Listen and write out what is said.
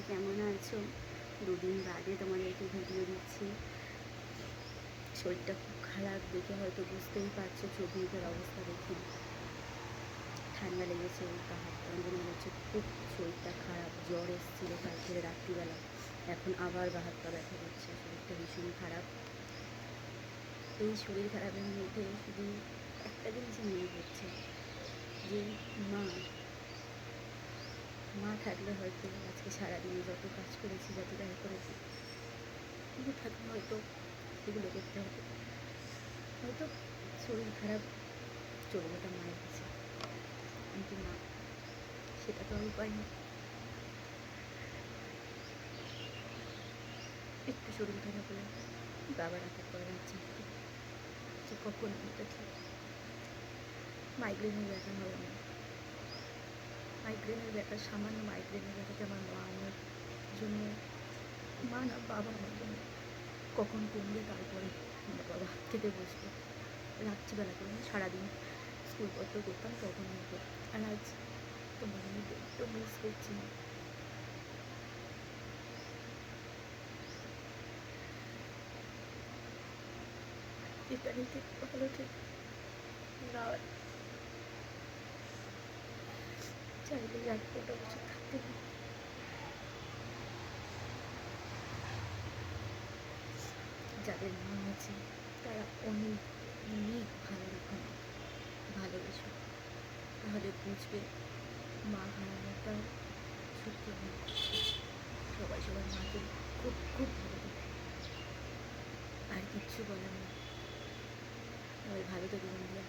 কেমন আছো? দুদিন বাদে তোমাদেরকে ভিডিও দিচ্ছি। শরীরটা খুব খারাপ দেখে হয়তো বুঝতেই পারছো চোখ মুখের অবস্থা দেখে। ঠান্ডা লেগেছে, গা হাত পা মনে হচ্ছে খুব শরীরটা খারাপ। জ্বর এসেছিলো কালকে রাত্রিবেলা, এখন আবার গা হাত পা ব্যথা করছে, শরীরটা ভীষণ খারাপ। এই শরীর খারাপের মধ্যে শুধু একটা জিনিসই মনে পড়ছে যে মা মা থাকলে হয়তো আজকে সারাদিনে যত কাজ করেছি, যত ব্যয় করেছি, মা থাকলে হয়তো এগুলো করতে হবে। হয়তো শরীর খারাপ চলে যেতাম মায়ের কাছে, কিন্তু না, সেটা তো আর উপায় নেই। একটু শরীর খারাপ হলে বাবার রাতের পরে রাত জাগতো যে কখন এটা ঠিক। মাইগ্রেনের ব্যথা হয় আমার, মাইগ্রেনের ব্যথা, সামান্য মাইগ্রেনের ব্যথাতে আমার মা আমার জন্য, মা না বাবা আমার জন্য কখন কমবে তারপরে আমার বাবা খেতে বসবে। রাত্রিবেলা করে না, সারাদিন স্কুলপত্র করতাম তখন হতো। আর আজ তোমার আমি একটু মিস করছি না। যেখানে ঠিক ভালো ঠিক না চাইলে এক ফোটা বসে থাকতে পারি। যাদের মা আছে তারা অনেক অনেক ভালো রকম ভালোবেসো, তাহলে বুঝবে মা হারানোটা সত্যি অনেক কষ্ট। সবাই সবার মাকে খুব খুব ভালো থাকে। আর কিচ্ছু বলার নেই। সবাই ভালো থেকে বন্ধুরা।